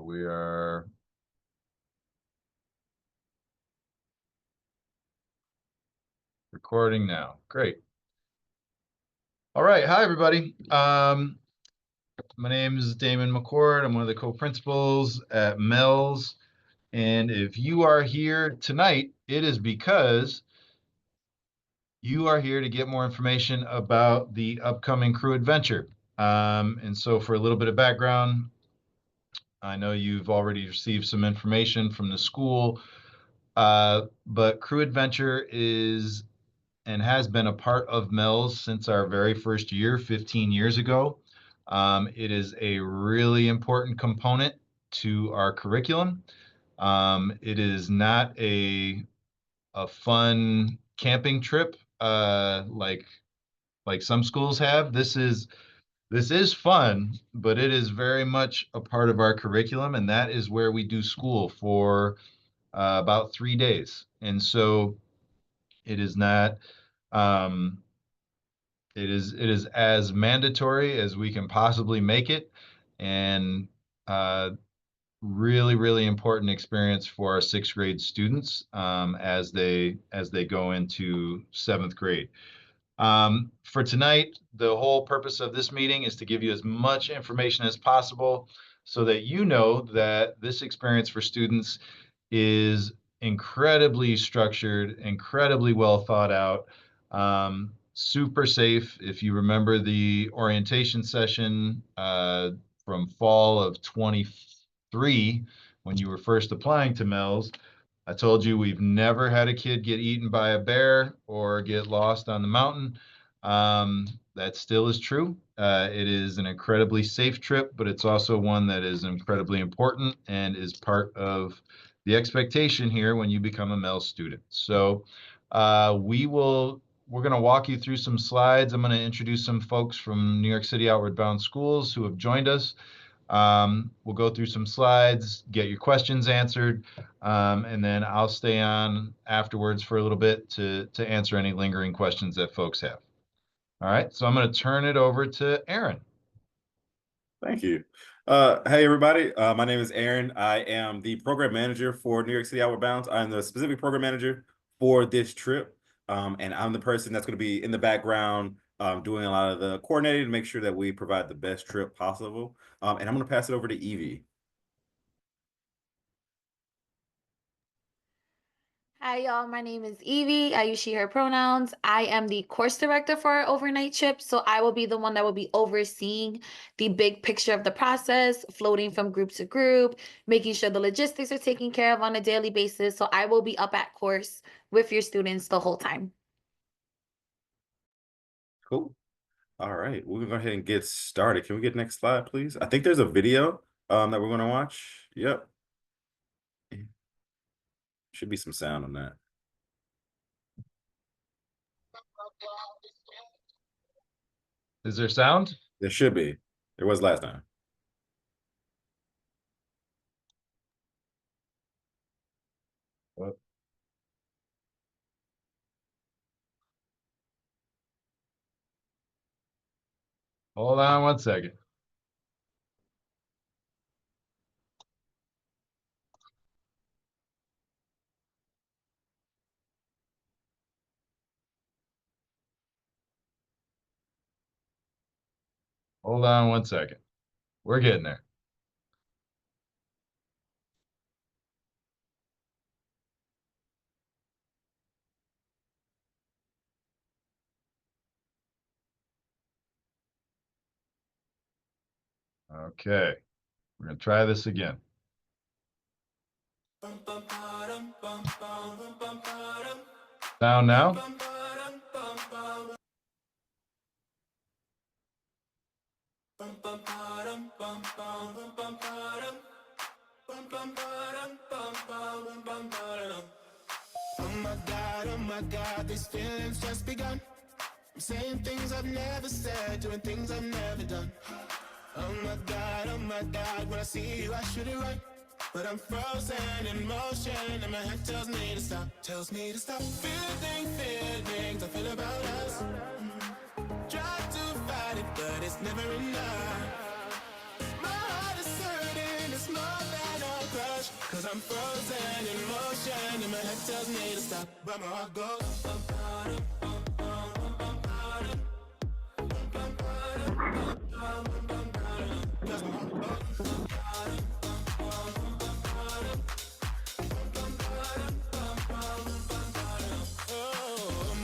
We are recording now. Great. All right. Hi, everybody. My name is Damon McCord. I'm one of the co-principals at Mel's. And if you are here tonight, it is because you are here to get more information about the upcoming Crew Adventure. And so for a little bit of background, I know you've already received some information from the school, but Crew Adventure is and has been a part of Mel's since our very first year, 15 years ago. It is a really important component to our curriculum. It is not a fun camping trip like some schools have. This is fun, but it is very much a part of our curriculum, and that is where we do school for about 3 days. And so it is not it is as mandatory as we can possibly make it, and really important experience for our sixth grade students as they go into seventh grade. For tonight, the whole purpose of this meeting is to give you as much information as possible so that you know that this experience for students is incredibly structured, incredibly well thought out, super safe. If you remember the orientation session from fall of 23, when you were first applying to Mel's, I told you we've never had a kid get eaten by a bear or get lost on the mountain. That still is true. It is an incredibly safe trip, but it's also one that is incredibly important and is part of the expectation here when you become a Mel's student. So we're going to walk you through some slides. I'm going to introduce some folks from New York City Outward Bound Schools who have joined us. We'll go through some slides, get your questions answered, and then I'll stay on afterwards for a little bit to answer any lingering questions that folks have. All right, so I'm going to turn it over to Aaron. Thank you. Hey, everybody. My name is Aaron. I am the program manager for New York City Outward Bound. I'm the specific program manager for this trip, and I'm the person that's going to be in the background doing a lot of the coordinating to make sure that we provide the best trip possible. And I'm going to pass it over to Evie. Hi, y'all. My name is Evie. I use she, her pronouns. I am the course director for our overnight trip. So I will be the one that will be overseeing the big picture of the process, floating from group to group, making sure the logistics are taken care of on a daily basis. So I will be up at course with your students the whole time. Cool. All right, we're going to go ahead and get started. Can we get next slide, please? I think there's a video that we're going to watch. Yep. Should be some sound on that. Is there sound? There should be. There was last time. What? Hold on one second. Hold on one second. We're getting there. Okay, we're going to try this again. Sound now? Oh my God, these feelings just begun. I'm saying things I've never said, doing things I've never done. Oh my God, when I see you, I should it right. But I'm frozen in motion, and my head tells me to stop, feelings I feel about us. Try to fight it, but it's never enough. My heart is hurting, it's more than I'm frozen in motion and my head tells me to stop, but my heart goes. Oh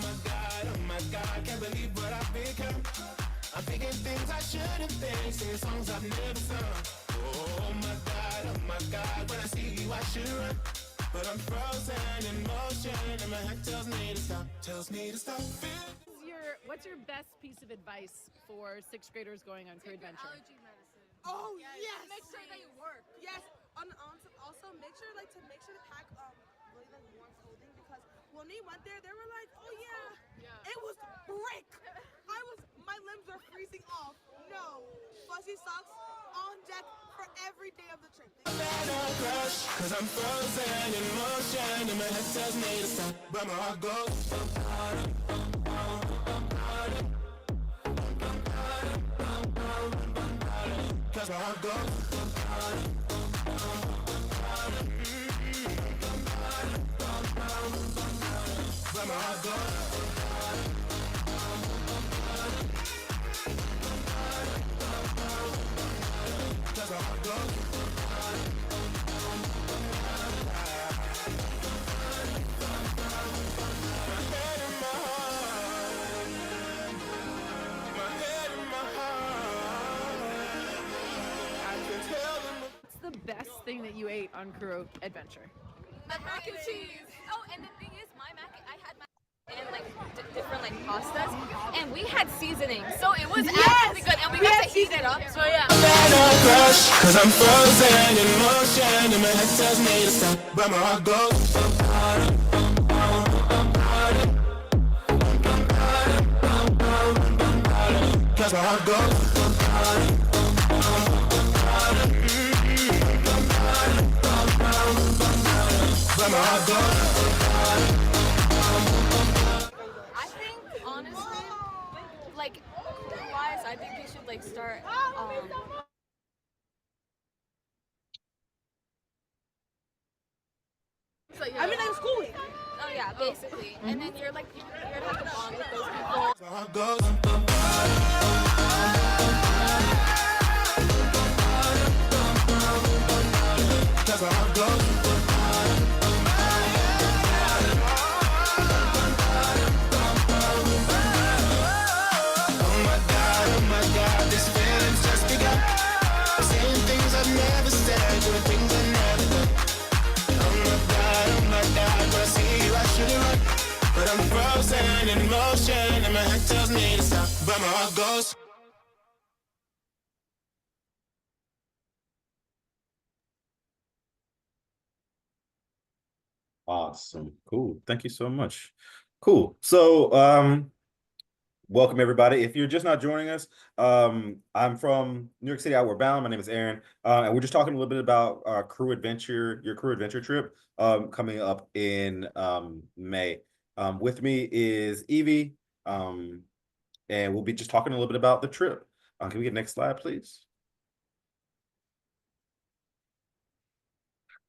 my God, can't believe what I've become. I'm thinking things I shouldn't think, singing songs I've never sung. Oh my God, when I see you I should run. But I'm frozen in motion and my head tells me to stop, What's your best piece of advice for sixth graders going on career adventure? Allergy medicine. Oh yes. Make sure they work. Yes. Also make sure to pack really like warm clothing, because when we went there they were like, oh yeah, it was brick. My limbs are freezing off. No. Fuzzy socks on deck for every day of the trip. Cause I'm frozen in motion and my head tells me to stop, but my heart goes. Cause my heart goes. But my heart goes. Cause my heart goes. What's the best thing that you ate on career adventure? Mac and cheese. Oh, and the thing is, I had and like different like pastas, and we had seasoning, so it was actually good, and we got to heat it up. So yeah. Cause I'm frozen in motion and my head tells me to stop, but my heart goes. Cause my heart goes. But my heart goes. I think honestly, like wise, I think they should like start. So yeah. I mean like school week. Oh yeah, basically, and then you're like you're gonna have to bond with those people. My heart goes. Cause my heart goes. Oh my God, this feeling's just begun. Saying things I've never said, doing things I've never done. Oh my God, when I see you I should've run. But I'm frozen in motion and my head tells me to stop, but my heart goes. Awesome. Cool. Thank you so much. Cool. So, welcome everybody. If you're just not joining us, I'm from New York City Outward Bound. My name is Aaron, and we're just talking a little bit about our crew adventure, your crew adventure trip, coming up in May. With me is Evie, and we'll be just talking a little bit about the trip. Can we get next slide, please?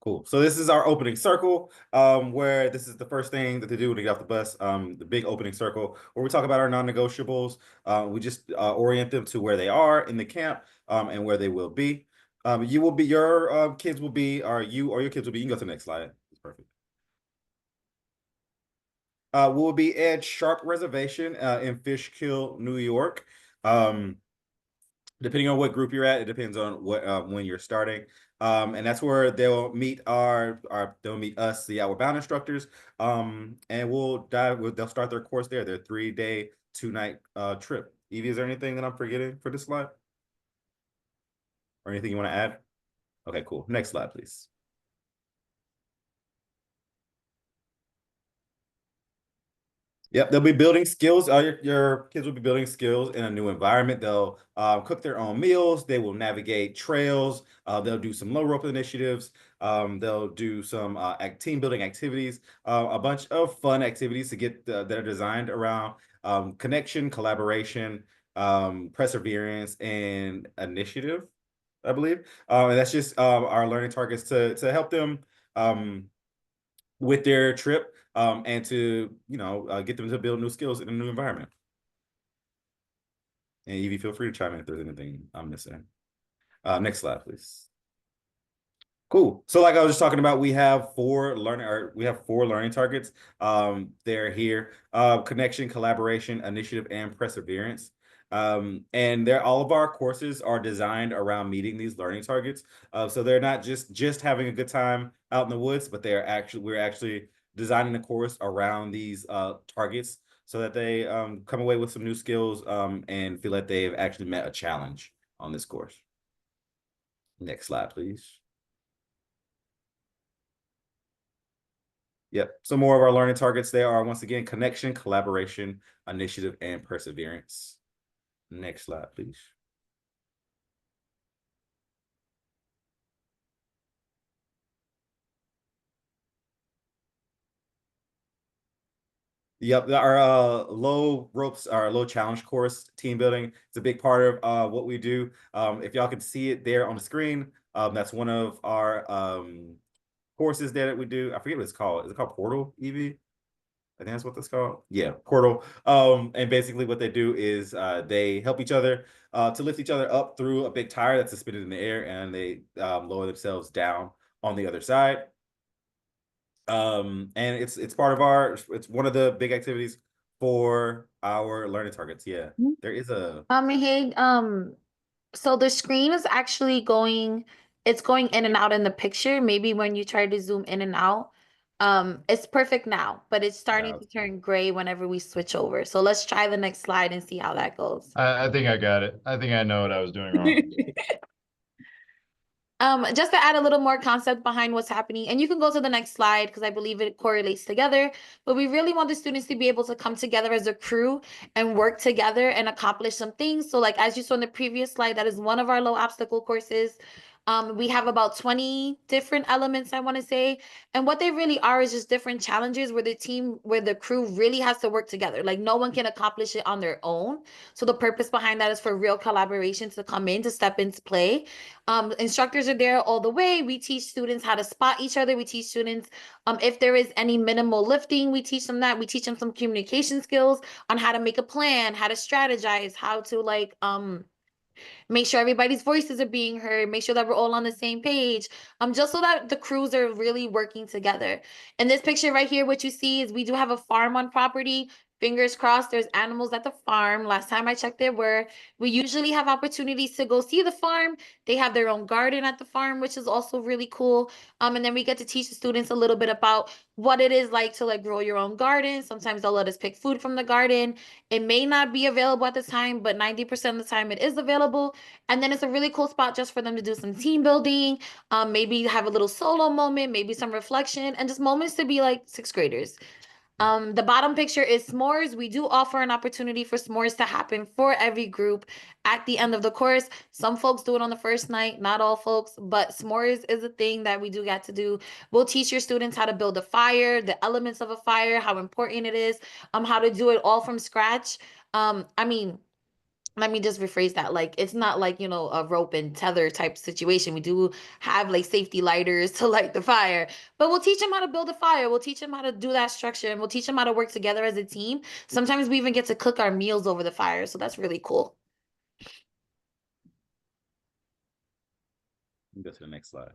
Cool. So this is our opening circle, where this is the first thing that they do when they get off the bus, the big opening circle, where we talk about our non-negotiables. We just orient them to where they are in the camp, and where they will be. Your kids will be, you can go to the next slide. It's perfect. We'll be at Sharp Reservation in Fishkill, New York. Depending on what group you're at, it depends on what when you're starting. And that's where they'll meet they'll meet us, the Outward Bound instructors. And they'll start their course there, their 3-day, 2-night trip. Evie, is there anything that I'm forgetting for this slide? Or anything you want to add? Okay, cool. Next slide, please. Yep, they'll be building skills. Your kids will be building skills in a new environment. They'll cook their own meals. They will navigate trails. They'll do some low rope initiatives. They'll do some team building activities. A bunch of fun activities to get that are designed around connection, collaboration, perseverance, and initiative, I believe. And that's just our learning targets to help them with their trip, and to, get them to build new skills in a new environment. And Evie, feel free to chime in if there's anything I'm missing. Next slide, please. Cool. So like I was just talking about, we have four learning targets. They're here: connection, collaboration, initiative, and perseverance. And all of our courses are designed around meeting these learning targets. So they're not just having a good time out in the woods, but we're actually designing the course around these targets so that they come away with some new skills and feel like they've actually met a challenge on this course. Next slide, please. Yep. Some more of our learning targets. They are, once again, connection, collaboration, initiative, and perseverance. Next slide, please. Yep, our low ropes, our low challenge course, team building. It's a big part of what we do. If y'all can see it there on the screen, that's one of our courses there that we do. I forget what it's called. Is it called Portal, Evie? I think that's what that's called. Yeah, Portal. And basically what they do is they help each other to lift each other up through a big tire that's suspended in the air, and they lower themselves down on the other side. And it's part of it's one of the big activities for our learning targets. Yeah, there is a. Hey, so the screen is actually it's going in and out in the picture. Maybe when you try to zoom in and out, it's perfect now, but it's starting to turn gray whenever we switch over. So let's try the next slide and see how that goes. I think I got it. I think I know what I was doing wrong. Just to add a little more concept behind what's happening, and you can go to the next slide because I believe it correlates together, but we really want the students to be able to come together as a crew and work together and accomplish some things. So like, as you saw in the previous slide, that is one of our low obstacle courses. We have about 20 different elements, I want to say. And what they really are is just different challenges where the crew really has to work together. Like no one can accomplish it on their own. So the purpose behind that is for real collaboration to come in, to step into play. Instructors are there all the way. We teach students how to spot each other. We teach students if there is any minimal lifting, we teach them that. We teach them some communication skills on how to make a plan, how to strategize, how to make sure everybody's voices are being heard, make sure that we're all on the same page, just so that the crews are really working together. In this picture right here, what you see is we do have a farm on property. Fingers crossed, there's animals at the farm. Last time I checked, there were. We usually have opportunities to go see the farm. They have their own garden at the farm, which is also really cool. And then we get to teach the students a little bit about what it is like to grow your own garden. Sometimes they'll let us pick food from the garden. It may not be available at the time, but 90% of the time it is available. And then it's a really cool spot just for them to do some team building, maybe have a little solo moment, maybe some reflection, and just moments to be like sixth graders. The bottom picture is s'mores. We do offer an opportunity for s'mores to happen for every group at the end of the course. Some folks do it on the first night, not all folks, but s'mores is a thing that we do get to do. We'll teach your students how to build a fire, the elements of a fire, how important it is, how to do it all from scratch. Let me just rephrase that. It's not a rope and tether type situation. We do have safety lighters to light the fire, but we'll teach them how to build a fire. We'll teach them how to do that structure, and we'll teach them how to work together as a team. Sometimes we even get to cook our meals over the fire. So that's really cool. Go to the next slide.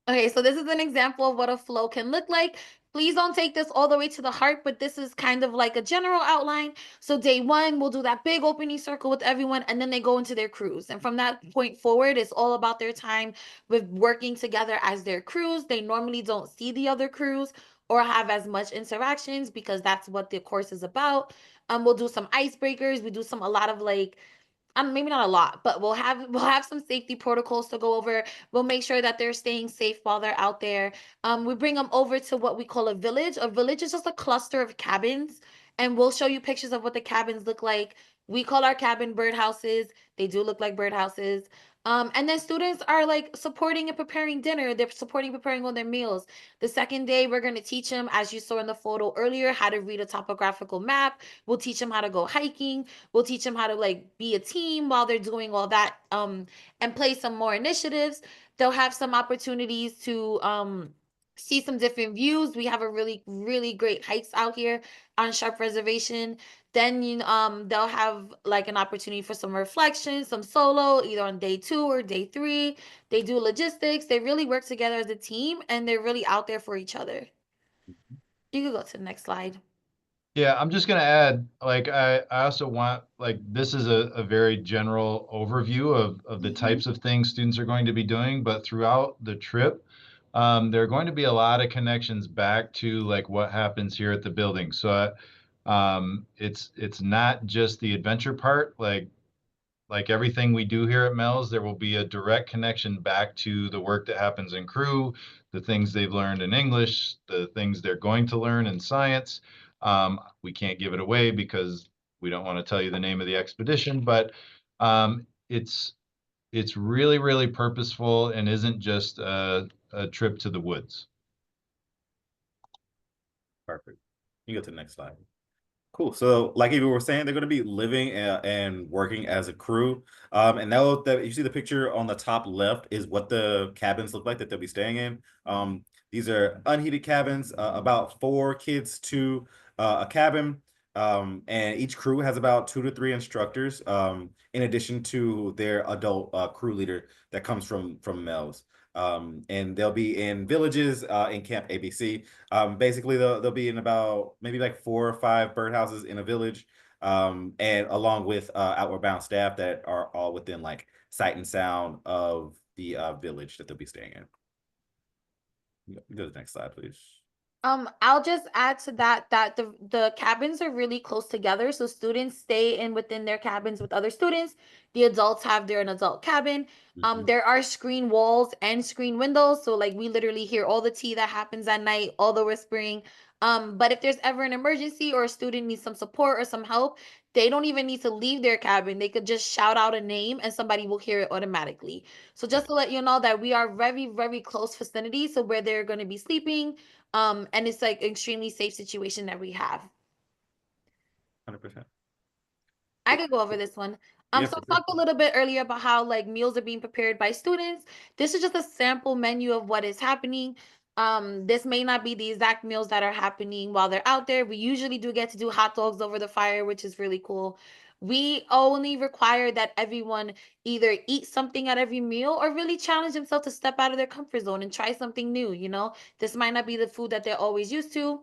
Okay, so this is an example of what a flow can look like. Please don't take this all the way to the heart, but this is kind of like a general outline. So day one, we'll do that big opening circle with everyone, and then they go into their crews. And from that point forward, it's all about their time with working together as their crews. They normally don't see the other crews or have as much interactions because that's what the course is about. We'll do some icebreakers. We do a lot of maybe not a lot, but we'll have some safety protocols to go over. We'll make sure that they're staying safe while they're out there. We bring them over to what we call a village. A village is just a cluster of cabins, and we'll show you pictures of what the cabins look like. We call our cabin birdhouses. They do look like birdhouses. And then students are like supporting and preparing dinner. They're supporting, preparing all their meals. The second day, we're going to teach them, as you saw in the photo earlier, how to read a topographical map. We'll teach them how to go hiking. We'll teach them how to like be a team while they're doing all that, and play some more initiatives. They'll have some opportunities to see some different views. We have a really, really great hikes out here on Sharp Reservation. Then they'll have like an opportunity for some reflection, some solo, either on day 2 or day 3. They do logistics. They really work together as a team, and they're really out there for each other. You could go to the next slide. Yeah, I'm just gonna add, like, I also want, like, this is a very general overview of the types of things students are going to be doing, but throughout the trip, there are going to be a lot of connections back to like what happens here at the building. So, it's not just the adventure part, like everything we do here at Mel's, there will be a direct connection back to the work that happens in crew, the things they've learned in English, the things they're going to learn in science. We can't give it away because we don't want to tell you the name of the expedition, but it's really, really purposeful and isn't just a trip to the woods. Perfect. You go to the next slide. Cool. So, like you were saying, they're going to be living and working as a crew. And now that you see the picture on the top left is what the cabins look like that they'll be staying in. These are unheated cabins, about 4 kids to a cabin. And each crew has about 2 to 3 instructors, in addition to their adult crew leader that comes from Mel's. And they'll be in villages in Camp ABC. Basically, they'll be in about maybe like 4 or 5 birdhouses in a village, and along with Outward Bound staff that are all within like sight and sound of the village that they'll be staying in. Go to the next slide, please. I'll just add to that the cabins are really close together, so students stay in within their cabins with other students. The adults have their an adult cabin. There are screen walls and screen windows, so like we literally hear all the tea that happens at night, all the whispering. But if there's ever an emergency or a student needs some support or some help, they don't even need to leave their cabin. They could just shout out a name and somebody will hear it automatically. So just to let you know that we are very, very close vicinity, so where they're going to be sleeping. And it's like extremely safe situation that we have. 100%. I could go over this one. Yeah, So for I talked a little bit earlier about how like meals are being prepared by students. This is just a sample menu of what is happening. This may not be the exact meals that are happening while they're out there. We usually do get to do hot dogs over the fire, which is really cool. We only require that everyone either eat something at every meal or really challenge themselves to step out of their comfort zone and try something new, you know? This might not be the food that they're always used to.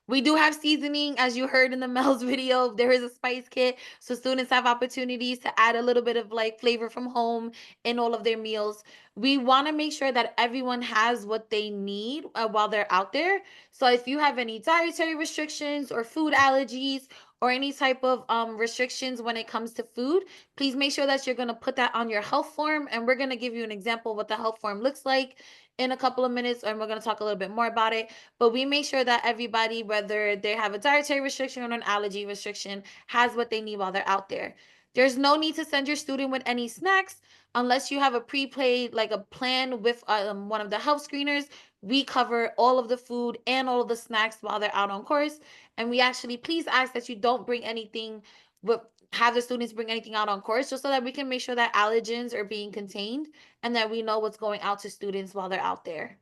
We do have seasoning, as you heard in the Mel's video. There is a spice kit, so students have opportunities to add a little bit of like flavor from home in all of their meals. We want to make sure that everyone has what they need while they're out there. So if you have any dietary restrictions or food allergies or any type of restrictions when it comes to food, please make sure that you're going to put that on your health form, and we're going to give you an example of what the health form looks like in a couple of minutes, and we're going to talk a little bit more about it. But we make sure that everybody, whether they have a dietary restriction or an allergy restriction, has what they need while they're out there. There's no need to send your student with any snacks unless you have a pre-played, like a plan with one of the health screeners. We cover all of the food and all of the snacks while they're out on course. And we actually please ask that you don't bring anything with have the students bring anything out on course, just so that we can make sure that allergens are being contained and that we know what's going out to students while they're out there.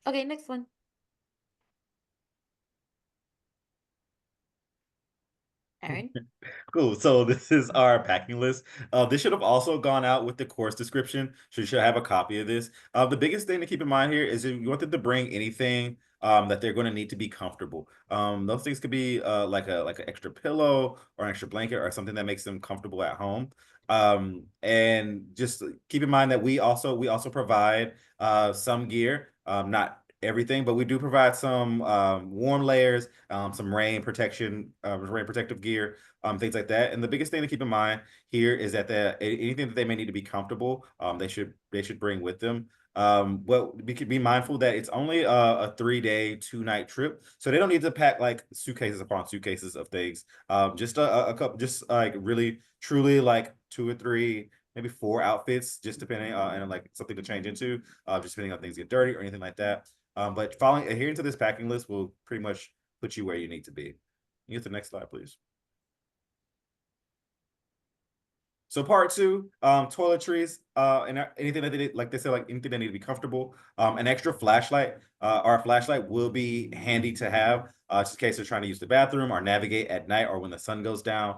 Okay, next one. Aaron? Cool. So this is our packing list. This should have also gone out with the course description. So you should have a copy of this. The biggest thing to keep in mind here is if you want them to bring anything that they're going to need to be comfortable. Those things could be like an extra pillow or an extra blanket or something that makes them comfortable at home. And just keep in mind that we also provide some gear, not everything, but we do provide some warm layers, some rain protection, rain protective gear, things like that. And the biggest thing to keep in mind here is that anything that they may need to be comfortable, they should bring with them. Well, we could be mindful that it's only a 3-day, 2-night trip, so they don't need to pack like suitcases upon suitcases of things. Just a couple, just like really, truly like 2 or 3, maybe 4 outfits, just depending and like something to change into, just depending on things get dirty or anything like that. But adhering to this packing list will pretty much put you where you need to be. You get the next slide, please. So part 2, toiletries, and anything that they need, like they said, like anything that need to be comfortable. An extra flashlight, our flashlight will be handy to have, just in case they're trying to use the bathroom or navigate at night or when the sun goes down.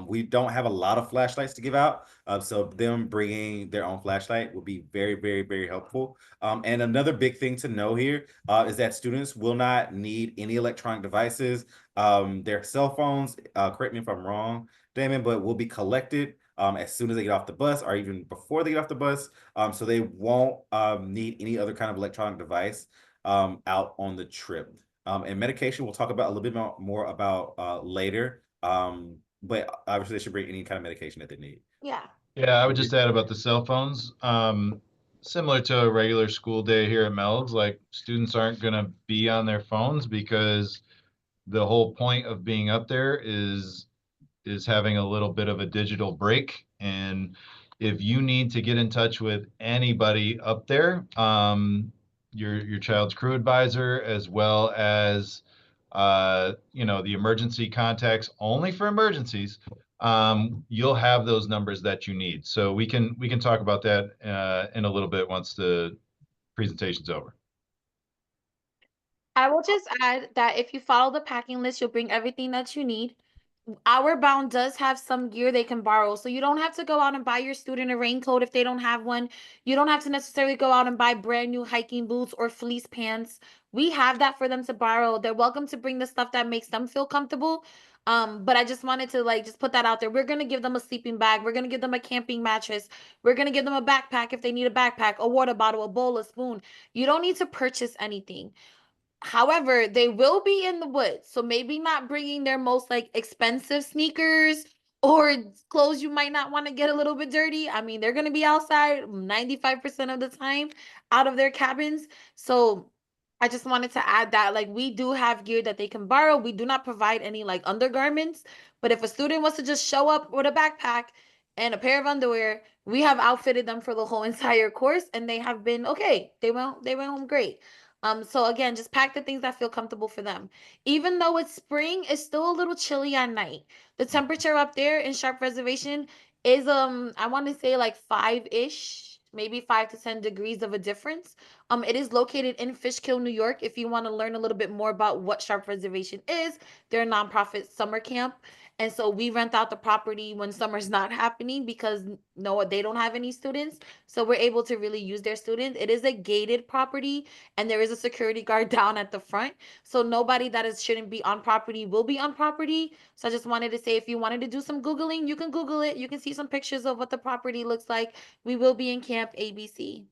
We don't have a lot of flashlights to give out, so them bringing their own flashlight will be very, very, very helpful. And another big thing to know here is that students will not need any electronic devices. Their cell phones, correct me if I'm wrong, Damon, but will be collected as soon as they get off the bus or even before they get off the bus. So they won't need any other kind of electronic device out on the trip. And medication we'll talk about a little bit more about later. But obviously they should bring any kind of medication that they need. Yeah. Yeah, I would just add about the cell phones. Similar to a regular school day here at Melds, like students aren't gonna be on their phones because the whole point of being up there is having a little bit of a digital break. And if you need to get in touch with anybody up there, your child's crew advisor, as well as the emergency contacts only for emergencies, you'll have those numbers that you need. So we can talk about that in a little bit once the presentation's over. I will just add that if you follow the packing list, you'll bring everything that you need. Our Bound does have some gear they can borrow. So you don't have to go out and buy your student a raincoat if they don't have one. You don't have to necessarily go out and buy brand new hiking boots or fleece pants. We have that for them to borrow. They're welcome to bring the stuff that makes them feel comfortable. But I just wanted to just put that out there. We're gonna give them a sleeping bag. We're gonna give them a camping mattress. We're gonna give them a backpack if they need a backpack, a water bottle, a bowl, a spoon. You don't need to purchase anything. However, they will be in the woods, so maybe not bringing their most expensive sneakers or clothes you might not want to get a little bit dirty. I mean, they're going to be outside 95% of the time out of their cabins. So I just wanted to add that we do have gear that they can borrow. We do not provide any undergarments, but if a student wants to just show up with a backpack and a pair of underwear, we have outfitted them for the whole entire course and they have been okay. They went home great. So again, just pack the things that feel comfortable for them. Even though it's spring, it's still a little chilly at night. The temperature up there in Sharp Reservation is I want to say 5-ish, maybe 5 to 10 degrees of a difference. It is located in Fishkill, New York. If you want to learn a little bit more about what Sharp Reservation is, they're a nonprofit summer camp. And so we rent out the property when summer's not happening because no, they don't have any students. So we're able to really use their students. It is a gated property and there is a security guard down at the front. So nobody that shouldn't be on property will be on property. So I just wanted to say, if you wanted to do some Googling, you can Google it. You can see some pictures of what the property looks like. We will be in Camp ABC.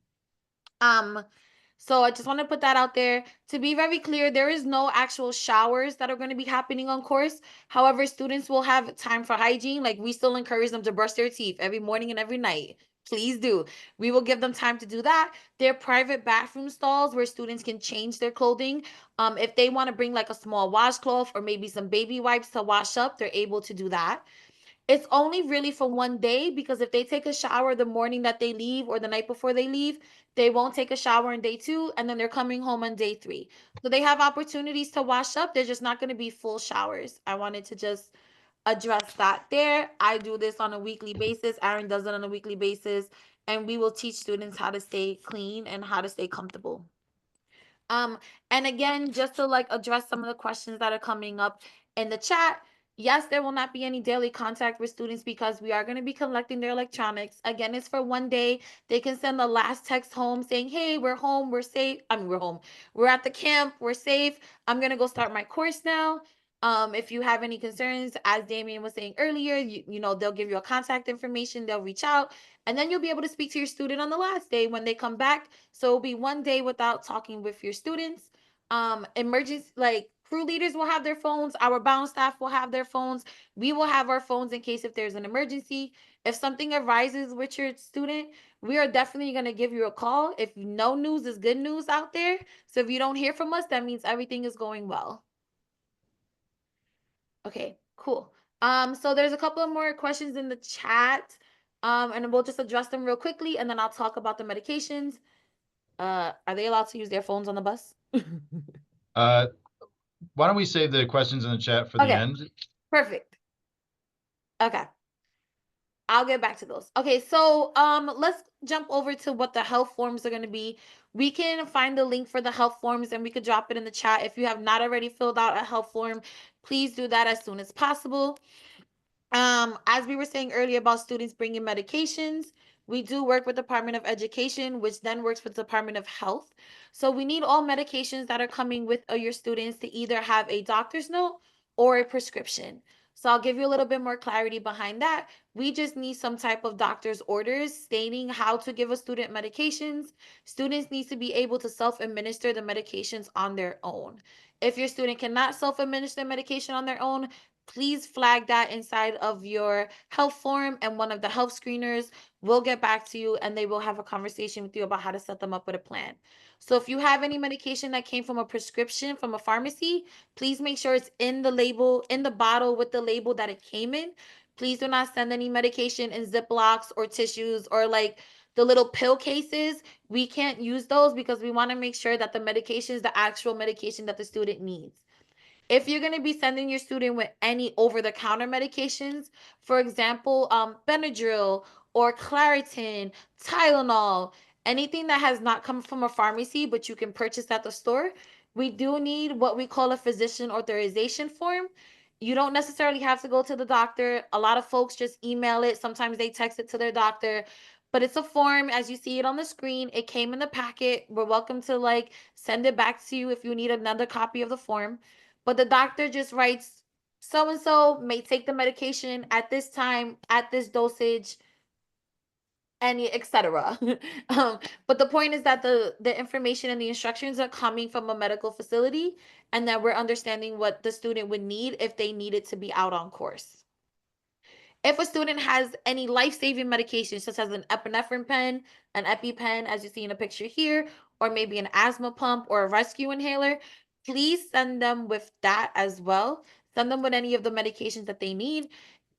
So I just want to put that out there. To be very clear, there is no actual showers that are going to be happening on course. However, students will have time for hygiene. We still encourage them to brush their teeth every morning and every night. Please do. We will give them time to do that. There are private bathroom stalls where students can change their clothing. If they want to bring a small washcloth or maybe some baby wipes to wash up, they're able to do that. It's only really for one day because if they take a shower the morning that they leave or the night before they leave, they won't take a shower on day 2 and then they're coming home on day 3. So they have opportunities to wash up. They're just not going to be full showers. I wanted to just address that there. I do this on a weekly basis. Aaron does it on a weekly basis. And we will teach students how to stay clean and how to stay comfortable. And again, just to address some of the questions that are coming up in the chat. Yes, there will not be any daily contact with students because we are going to be collecting their electronics. Again, it's for one day. They can send the last text home saying, hey, we're home, we're safe. I mean, we're home. We're at the camp, we're safe. I'm going to go start my course now. If you have any concerns, as Damien was saying earlier, you know, they'll give you a contact information, they'll reach out, and then you'll be able to speak to your student on the last day when they come back. So it'll be one day without talking with your students. Emergency, crew leaders will have their phones, our bound staff will have their phones, we will have our phones in case if there's an emergency. If something arises with your student, we are definitely going to give you a call. If no news is good news out there, so if you don't hear from us, that means everything is going well. Okay, cool. So there's a couple of more questions in the chat. And we'll just address them real quickly, and then I'll talk about the medications. Are they allowed to use their phones on the bus? Why don't we save the questions in the chat for the Okay. end? Perfect. Okay. I'll get back to those. Okay, so let's jump over to what the health forms are going to be. We can find the link for the health forms and we could drop it in the chat. If you have not already filled out a health form, please do that as soon as possible. As we were saying earlier about students bringing medications, we do work with Department of Education, which then works with Department of Health. So we need all medications that are coming with your students to either have a doctor's note or a prescription. So I'll give you a little bit more clarity behind that. We just need some type of doctor's orders stating how to give a student medications. Students need to be able to self-administer the medications on their own. If your student cannot self-administer medication on their own, please flag that inside of your health form, and one of the health screeners will get back to you and they will have a conversation with you about how to set them up with a plan. So if you have any medication that came from a prescription from a pharmacy, please make sure it's in the label, in the bottle with the label that it came in. Please do not send any medication in Ziplocs or tissues or like the little pill cases. We can't use those because we want to make sure that the medication is the actual medication that the student needs. If you're going to be sending your student with any over-the-counter medications, for example, Benadryl or Claritin, Tylenol, anything that has not come from a pharmacy but you can purchase at the store, we do need what we call a physician authorization form. You don't necessarily have to go to the doctor. A lot of folks just email it. Sometimes they text it to their doctor. But it's a form, as you see it on the screen. It came in the packet. We're welcome to like send it back to you if you need another copy of the form. But the doctor just writes, so and so may take the medication at this time, at this dosage, and etc. But the point is that the information and the instructions are coming from a medical facility, and that we're understanding what the student would need if they needed to be out on course. If a student has any life-saving medications, such as an epinephrine pen, an EpiPen, as you see in a picture here, or maybe an asthma pump or a rescue inhaler, please send them with that as well. Send them with any of the medications that they need.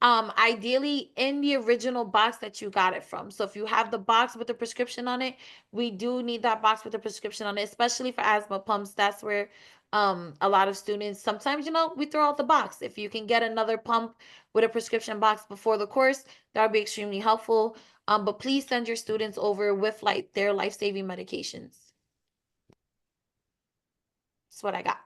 Ideally in the original box that you got it from. So if you have the box with the prescription on it, we do need that box with the prescription on it, especially for asthma pumps. That's where a lot of students sometimes, we throw out the box. If you can get another pump with a prescription box before the course, that would be extremely helpful. But please send your students over with like their life-saving medications. That's what I got.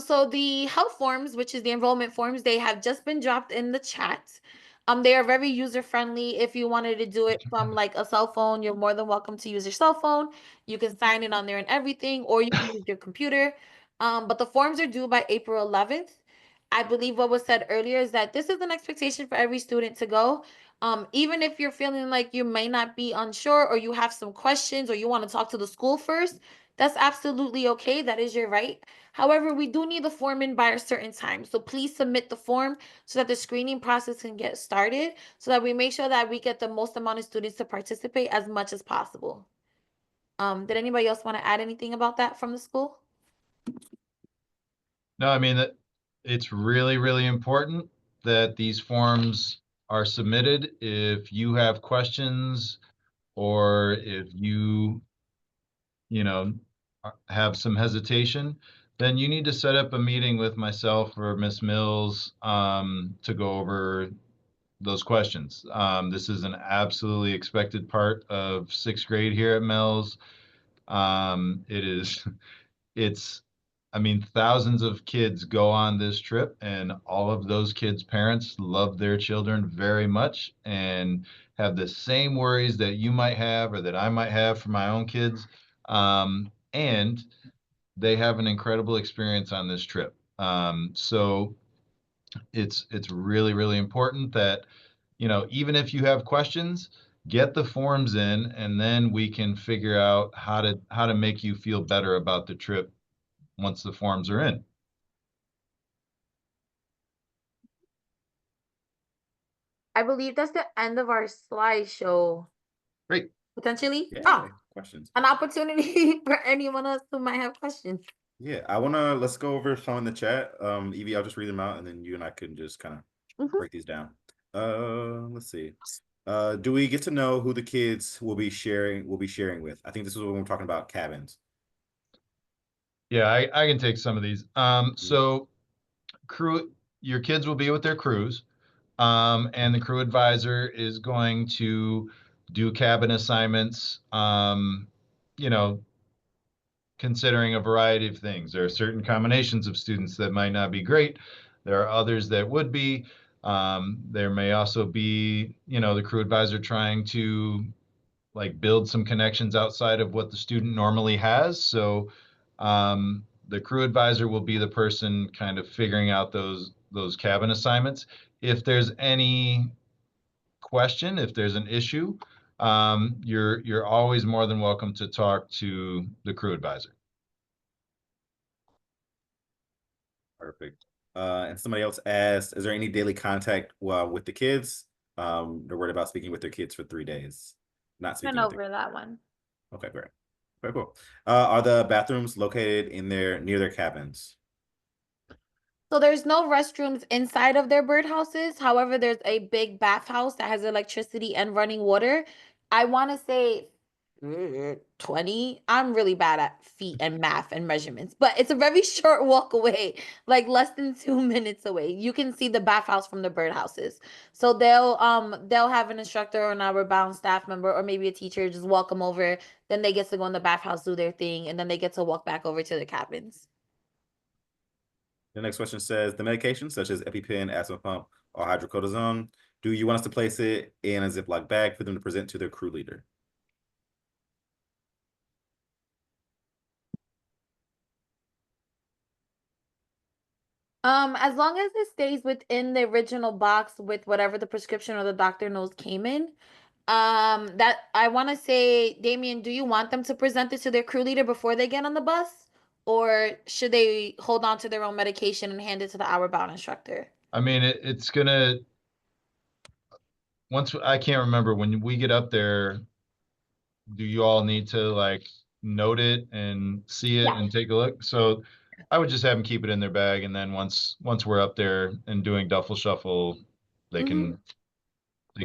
So the health forms, which is the enrollment forms, they have just been dropped in the chat. They are very user-friendly. If you wanted to do it from like a cell phone, you're more than welcome to use your cell phone. You can sign in on there and everything, or you can use your computer. But the forms are due by April 11th. I believe what was said earlier is that this is an expectation for every student to go. Even if you're feeling like you may not be unsure or you have some questions or you want to talk to the school first, that's absolutely okay. That is your right. However, we do need the form in by a certain time. So please submit the form so that the screening process can get started, so that we make sure that we get the most amount of students to participate as much as possible. Did anybody else want to add anything about that from the school? No, I mean, that it's really, really important that these forms are submitted. If you have questions or if have some hesitation, then you need to set up a meeting with myself or Miss Mills to go over those questions. This is an absolutely expected part of sixth grade here at Mills. I mean, thousands of kids go on this trip, and all of those kids' parents love their children very much and have the same worries that you might have or that I might have for my own kids. And they have an incredible experience on this trip. So it's really, really important that, even if you have questions, get the forms in, and then we can figure out how to make you feel better about the trip once the forms are in. I believe that's the end of our slideshow, Great. potentially. Yeah. Oh, Questions? an opportunity for anyone else who might have questions. Yeah, let's go over some in the chat. Evie, I'll just read them out and then you and I can just kind of Mhm. break these down. Let's see. Do we get to know who the kids will be sharing with? I think this is when we're talking about cabins. Yeah, I can take some of these. So crew, your kids will be with their crews, and the crew advisor is going to do cabin assignments, you know, considering a variety of things. There are certain combinations of students that might not be great. There are others that would be. There may also be, the crew advisor trying to like build some connections outside of what the student normally has. So the crew advisor will be the person kind of figuring out those cabin assignments. If there's any question, if there's an issue, you're always more than welcome to talk to the crew advisor. Perfect. And somebody else asked, is there any daily contact with the kids? They're worried about speaking with their kids for 3 days. Not speaking Went with over that one. Okay, great. Very cool. Are the bathrooms located near their cabins? So there's no restrooms inside of their birdhouses. However, there's a big bathhouse that has electricity and running water. I want to say 20. I'm really bad at feet and math and measurements, but it's a very short walk away, like less than 2 minutes away. You can see the bathhouse from the birdhouses. So they'll have an instructor or an Outward Bound staff member or maybe a teacher just walk them over. Then they get to go in the bathhouse, do their thing, and then they get to walk back over to the cabins. The next question says, the medications such as EpiPen, asthma pump, or hydrocortisone, do you want us to place it in a Ziploc bag for them to present to their crew leader? As long as it stays within the original box with whatever the prescription or the doctor knows came in. That I want to say, Damien, do you want them to present it to their crew leader before they get on the bus? Or should they hold on to their own medication and hand it to the Outward Bound instructor? I mean, it's gonna, once, I can't remember, when we get up there, do you all need to like note it and see it Yeah. and take a look? So I would just have them keep it in their bag, and then once we're up there and doing duffel shuffle, they can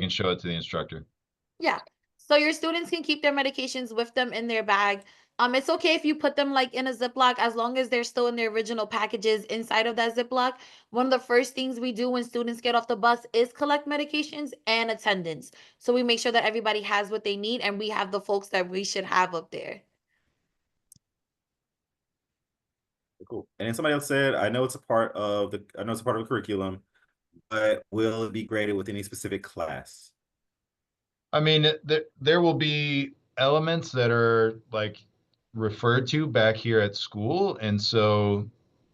show it to the instructor. Yeah. So your students can keep their medications with them in their bag. It's okay if you put them like in a Ziploc as long as they're still in their original packages inside of that Ziploc. One of the first things we do when students get off the bus is collect medications and attendance. So we make sure that everybody has what they need and we have the folks that we should have up there. Cool. And then somebody else said, I know it's a part of the curriculum, but will it be graded with any specific class? I mean, there will be elements that are like referred to back here at school, and so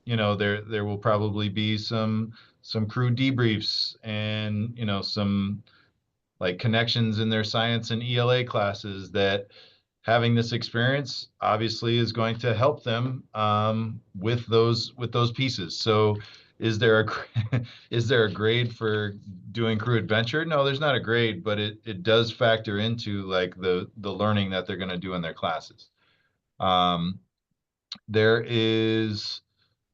there will probably be some crew debriefs and some like connections in their science and ELA classes that having this experience obviously is going to help them with those pieces. So is there a is there a grade for doing crew adventure? No, there's not a grade, but it does factor into like the learning that they're going to do in their classes. There is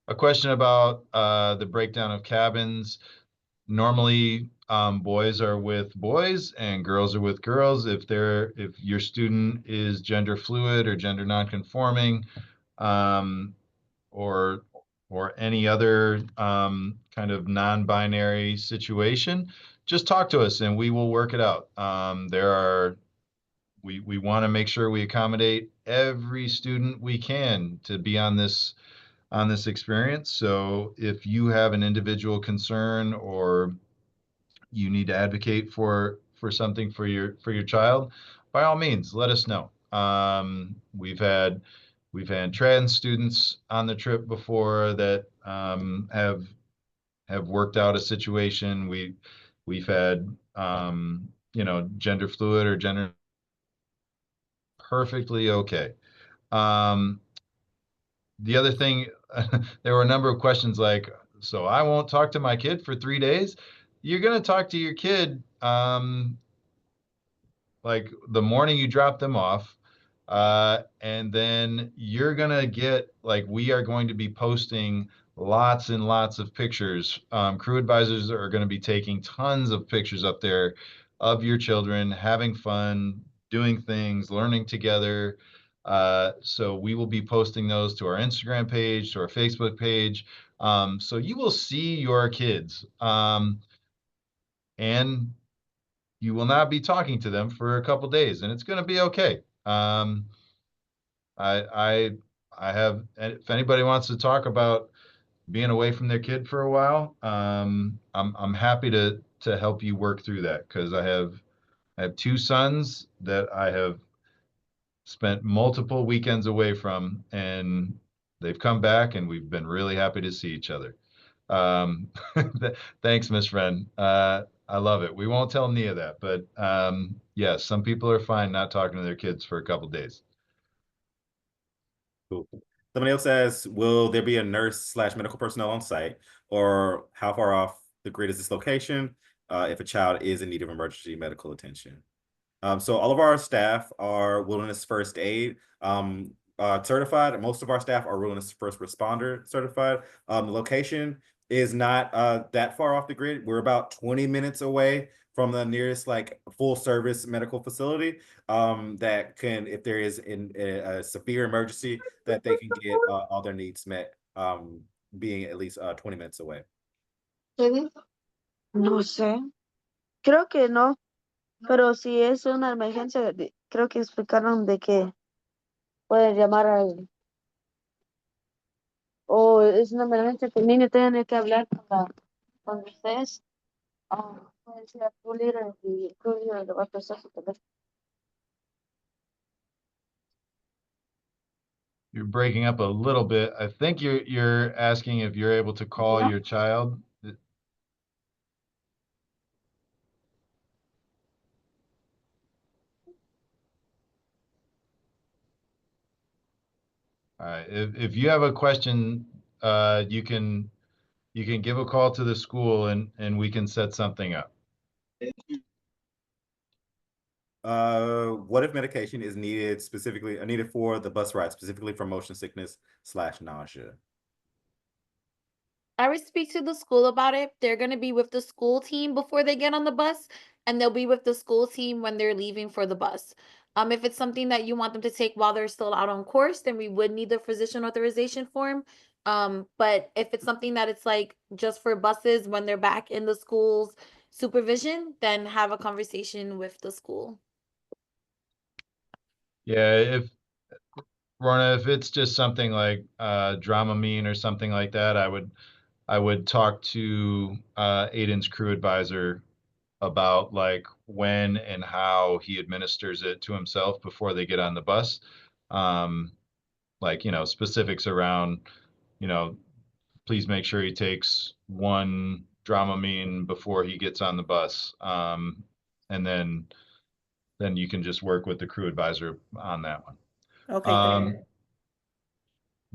a question about the breakdown of cabins. Normally, boys are with boys and girls are with girls. If your student is gender fluid or gender nonconforming, or any other kind of non-binary situation, just talk to us and we will work it out. We want to make sure we accommodate every student we can to be on this experience. So if you have an individual concern or you need to advocate for something for your child, by all means, let us know. We've had trans students on the trip before that have worked out a situation. We've had gender fluid or gender, perfectly okay. The other thing, there were a number of questions like, so I won't talk to my kid for 3 days. You're going to talk to your kid like the morning you drop them off. And then you're going to get, like, we are going to be posting lots and lots of pictures. Crew advisors are going to be taking tons of pictures up there of your children having fun, doing things, learning together. So we will be posting those to our Instagram page, to our Facebook page. So you will see your kids. And you will not be talking to them for a couple days, and it's going to be okay. I have, if anybody wants to talk about being away from their kid for a while, I'm happy to help you work through that, because I have 2 sons that I have spent multiple weekends away from, and they've come back, and we've been really happy to see each other. Thanks, Miss Friend. I love it. We won't tell Nia that, but yes, some people are fine not talking to their kids for a couple days. Cool. Somebody else says, will there be a nurse/medical personnel on site, or how far off the grid is this location if a child is in need of emergency medical attention? So all of our staff are wilderness first aid certified. Most of our staff are wilderness first responder certified. The location is not that far off the grid. We're about 20 minutes away from the nearest like full service medical facility that can, if there is a severe emergency, that they can get all their needs met, being at least 20 minutes away. No sé, creo que no, pero si es una emergencia, creo que explicaron de que pueden llamar al, o es una emergencia que el niño tiene que hablar con ustedes, puede ser tu líder y el crew leader le va a prestar su teléfono. You're breaking up a little bit. I think you're asking if you're able to call Yeah. your child. All right. If you have a question, you can give a call to the school, and we can set something up. What if medication is needed for the bus ride, specifically for motion sickness/nausea? I would speak to the school about it. They're going to be with the school team before they get on the bus, and they'll be with the school team when they're leaving for the bus. If it's something that you want them to take while they're still out on course, then we would need the physician authorization form. But if it's something that it's like just for buses when they're back in the school's supervision, then have a conversation with the school. Yeah, if Rona, if it's just something like Dramamine or something like that, I would talk to Aiden's crew advisor about like when and how he administers it to himself before they get on the bus. Like, specifics around, please make sure he takes 1 Dramamine before he gets on the bus. And then you can just work with the crew advisor on that one. Okay.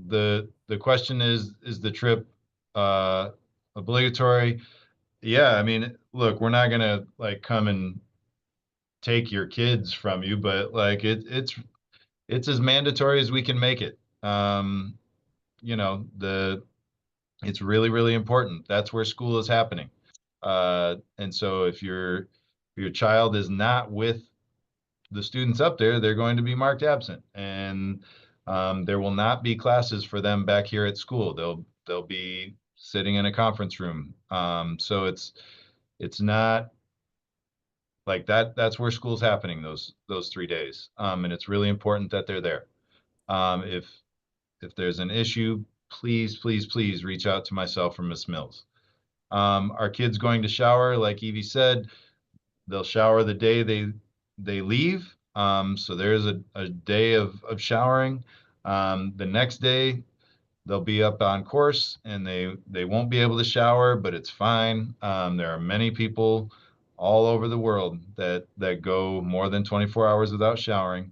The question is the trip obligatory? Yeah, I mean, look, we're not gonna like come and take your kids from you, but like it's as mandatory as we can make it. It's really, really important. That's where school is happening. And so if your child is not with the students up there, they're going to be marked absent, and there will not be classes for them back here at school. They'll be sitting in a conference room. So it's not like that. That's where school's happening those 3 days. And it's really important that they're there. If there's an issue, please, please, please reach out to myself or Miss Mills. Our kids going to shower, like Evie said, they'll shower the day they leave. So there's a day of showering. The next day they'll be up on course, and they won't be able to shower, but it's fine. There are many people all over the world that go more than 24 hours without showering.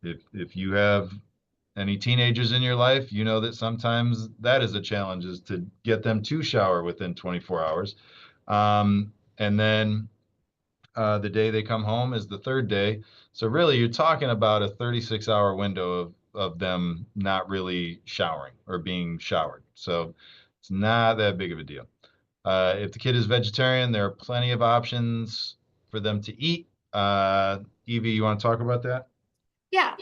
If you have any teenagers in your life, you know that sometimes that is a challenge, is to get them to shower within 24 hours. And then the day they come home is the third day. So really, you're talking about a 36-hour window of them not really showering or being showered. So it's not that big of a deal. If the kid is vegetarian, there are plenty of options for them to eat. Evie, you want to talk about that? Yeah.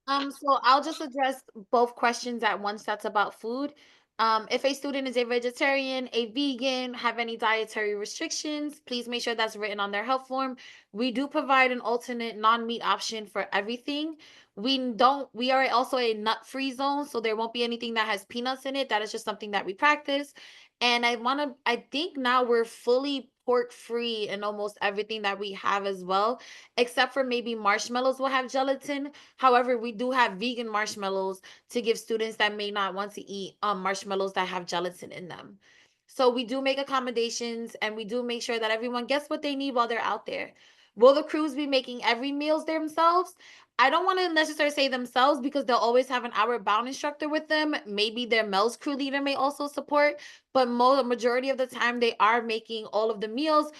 So I'll just address both questions at once. That's about food. If a student is a vegetarian, a vegan, have any dietary restrictions, please make sure that's written on their health form. We do provide an alternate non-meat option for everything. We are also a nut-free zone, so there won't be anything that has peanuts in it. That is just something that we practice. And I think now we're fully pork free in almost everything that we have as well, except for maybe marshmallows will have gelatin. However, we do have vegan marshmallows to give students that may not want to eat marshmallows that have gelatin in them. So we do make accommodations and we do make sure that everyone gets what they need while they're out there. Will the crews be making every meals themselves? I don't want to necessarily say themselves because they'll always have an hour bound instructor with them. Maybe their MELS crew leader may also support, but majority of the time they are making all of the meals.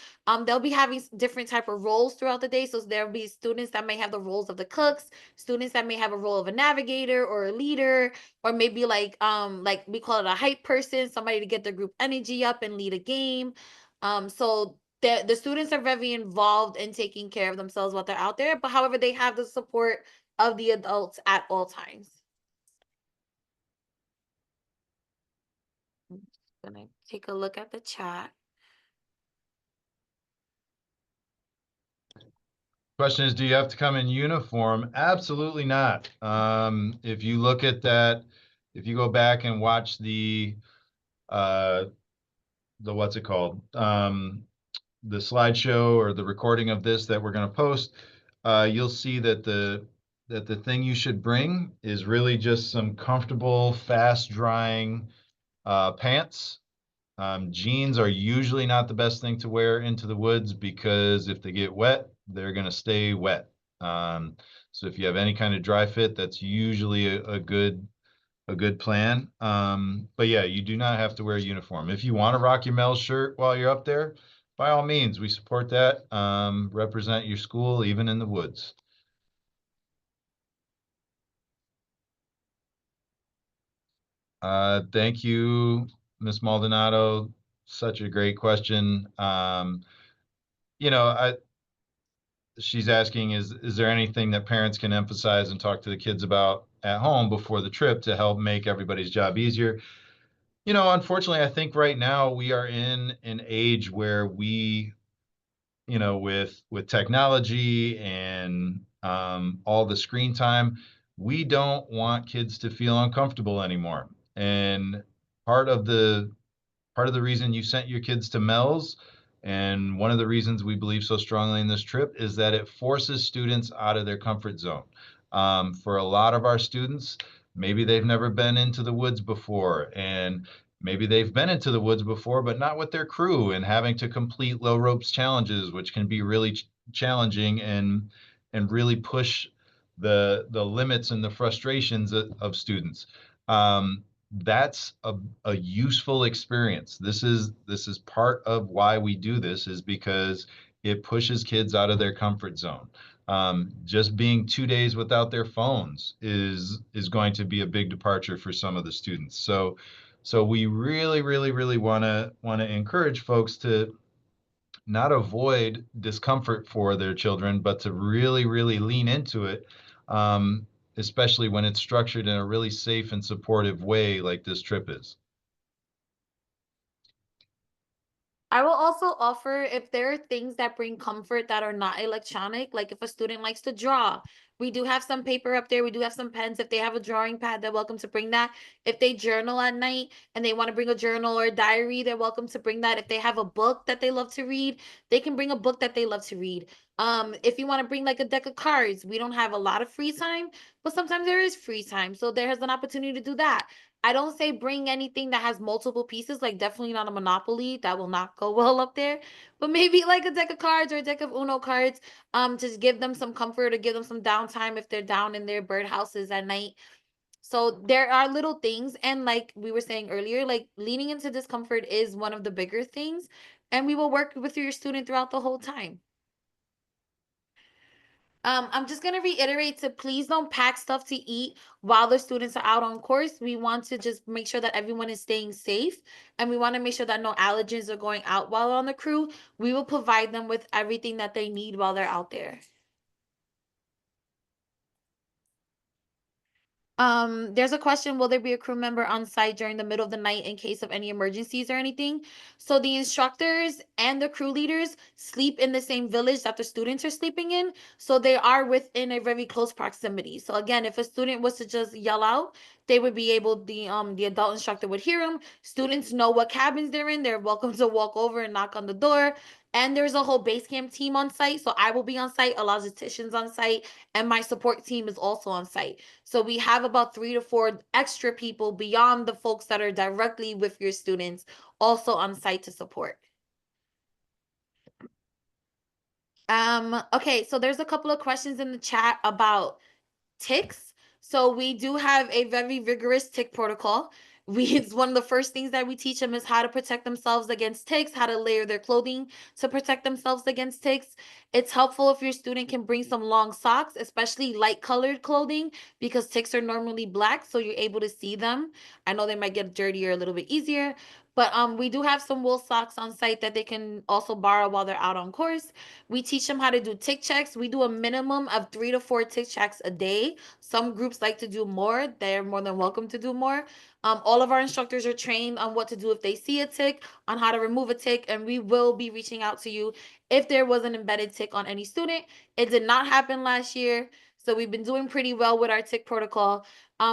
They'll be having different type of roles throughout the day. So there'll be students that may have the roles of the cooks, students that may have a role of a navigator or a leader, or maybe like we call it a hype person, somebody to get the group energy up and lead a game. So the students are very involved in taking care of themselves while they're out there, but however, they have the support of the adults at all times. I'm just gonna take a look at the chat. Question is, do you have to come in uniform? Absolutely not. If you look at that, if you go back and watch the what's it called? The slideshow or the recording of this that we're going to post, you'll see that the thing you should bring is really just some comfortable, fast drying pants. Jeans are usually not the best thing to wear into the woods because if they get wet, they're going to stay wet. So if you have any kind of dry fit, that's usually a good plan. But yeah, you do not have to wear a uniform. If you want to rock your MELS shirt while you're up there, by all means, we support that. Represent your school even in the woods. Thank you, Ms. Maldonado. Such a great question. You know, she's asking, is there anything that parents can emphasize and talk to the kids about at home before the trip to help make everybody's job easier? You know, unfortunately, I think right now we are in an age where we, you know, with technology and all the screen time, we don't want kids to feel uncomfortable anymore. And part of the reason you sent your kids to MELS, and one of the reasons we believe so strongly in this trip, is that it forces students out of their comfort zone. For a lot of our students, maybe they've never been into the woods before, and maybe they've been into the woods before, but not with their crew, and having to complete low ropes challenges, which can be really challenging and really push the limits and the frustrations of students. That's a useful experience. This is part of why we do this, is because it pushes kids out of their comfort zone. Just being 2 days without their phones is going to be a big departure for some of the students. So we really want to encourage folks to not avoid discomfort for their children, but to really lean into it. Especially when it's structured in a really safe and supportive way like this trip is. I will also offer, if there are things that bring comfort that are not electronic, like if a student likes to draw, we do have some paper up there. We do have some pens. If they have a drawing pad, they're welcome to bring that. If they journal at night and they want to bring a journal or a diary, they're welcome to bring that. If they have a book that they love to read, they can bring a book that they love to read. If you want to bring like a deck of cards, we don't have a lot of free time, but sometimes there is free time. So there is an opportunity to do that. I don't say bring anything that has multiple pieces, like definitely not a Monopoly. That will not go well up there. But maybe like a deck of cards or a deck of Uno cards, to give them some comfort or give them some downtime if they're down in their birdhouses at night. So there are little things, and like we were saying earlier, like leaning into discomfort is one of the bigger things, and we will work with your student throughout the whole time. I'm just gonna reiterate to please don't pack stuff to eat while the students are out on course. We want to just make sure that everyone is staying safe, and we want to make sure that no allergens are going out while on the crew. We will provide them with everything that they need while they're out there. There's a question, will there be a crew member on site during the middle of the night in case of any emergencies or anything? So the instructors and the crew leaders sleep in the same village that the students are sleeping in. So they are within a very close proximity. So again, if a student was to just yell out, they would be able, the adult instructor would hear them. Students know what cabins they're in. They're welcome to walk over and knock on the door. And there's a whole base camp team on site. So I will be on site, a logistician's on site, and my support team is also on site. So we have about 3 to 4 extra people beyond the folks that are directly with your students also on site to support. Okay, so there's a couple of questions in the chat about ticks. So we do have a very rigorous tick protocol. It's one of the first things that we teach them is how to protect themselves against ticks, how to layer their clothing to protect themselves against ticks. It's helpful if your student can bring some long socks, especially light colored clothing, because ticks are normally black, so you're able to see them. I know they might get dirtier a little bit easier, but we do have some wool socks on site that they can also borrow while they're out on course. We teach them how to do tick checks. We do a minimum of 3 to 4 tick checks a day. Some groups like to do more. They're more than welcome to do more. All of our instructors are trained on what to do if they see a tick, on how to remove a tick, and we will be reaching out to you if there was an embedded tick on any student. It did not happen last year, so we've been doing pretty well with our tick protocol.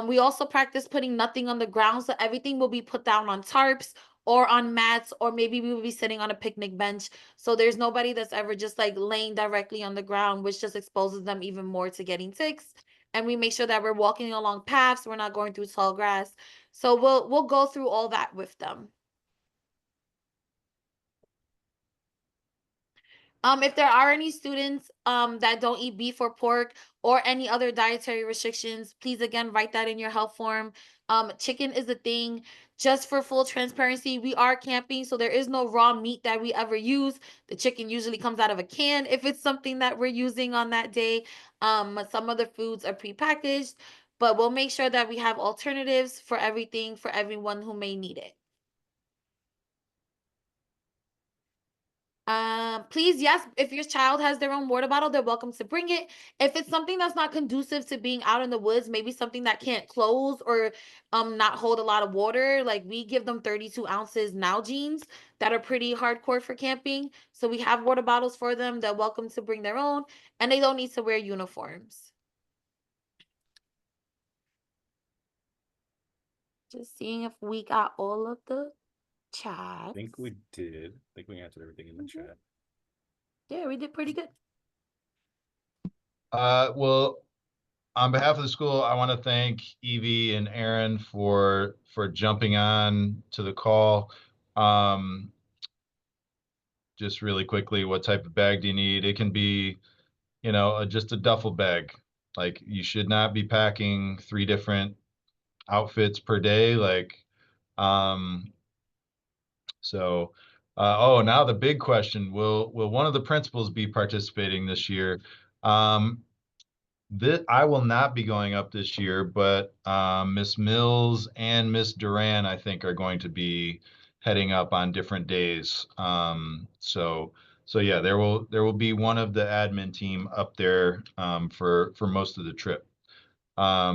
We also practice putting nothing on the ground, so everything will be put down on tarps or on mats, or maybe we will be sitting on a picnic bench. So there's nobody that's ever just like laying directly on the ground, which just exposes them even more to getting ticks. And we make sure that we're walking along paths, we're not going through tall grass. So we'll go through all that with them. If there are any students that don't eat beef or pork or any other dietary restrictions, please again write that in your health form. Chicken is a thing. Just for full transparency, we are camping, so there is no raw meat that we ever use. The chicken usually comes out of a can if it's something that we're using on that day. Some other foods are prepackaged, but we'll make sure that we have alternatives for everything for everyone who may need it. Please, yes, if your child has their own water bottle, they're welcome to bring it. If it's something that's not conducive to being out in the woods, maybe something that can't close or not hold a lot of water, like we give them 32 ounces Nalgene's that are pretty hardcore for camping. So we have water bottles for them. They're welcome to bring their own, and they don't need to wear uniforms. Just seeing if we got all of the chat. I think we did. I think we answered everything in the chat. Yeah, we did pretty good. Well, on behalf of the school, I want to thank Evie and Aaron for jumping on to the call. Just really quickly, what type of bag do you need? It can be, just a duffel bag. Like, you should not be packing 3 different outfits per day. Now the big question, will one of the principals be participating this year? I will not be going up this year, but Miss Mills and Miss Duran, I think, are going to be heading up on different days. So yeah, there will be one of the admin team up there for most of the trip. I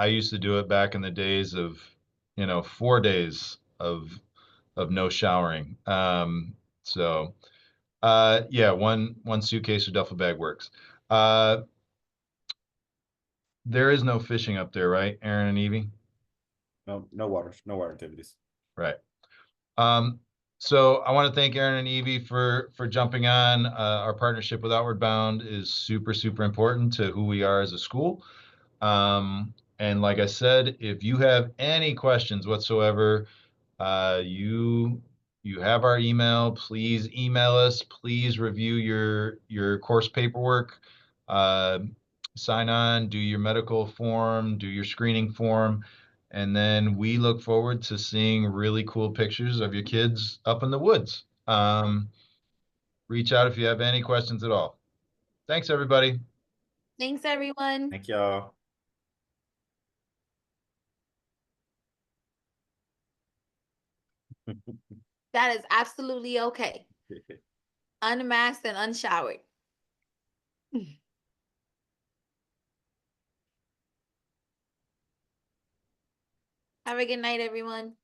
used to do it back in the days of 4 days of no showering. Yeah, one suitcase or duffel bag works. There is no fishing up there, right, Aaron and Evie? No water activities. Right. So I want to thank Aaron and Evie for jumping on. Our partnership with Outward Bound is super, super important to who we are as a school. And like I said, if you have any questions whatsoever, you have our email. Please email us. Please review your course paperwork. Sign on, do your medical form, do your screening form, and then we look forward to seeing really cool pictures of your kids up in the woods. Reach out if you have any questions at all. Thanks, everybody. Thanks, everyone. Thank y'all. That is absolutely okay. Unmasked and unshowered. Have a good night, everyone.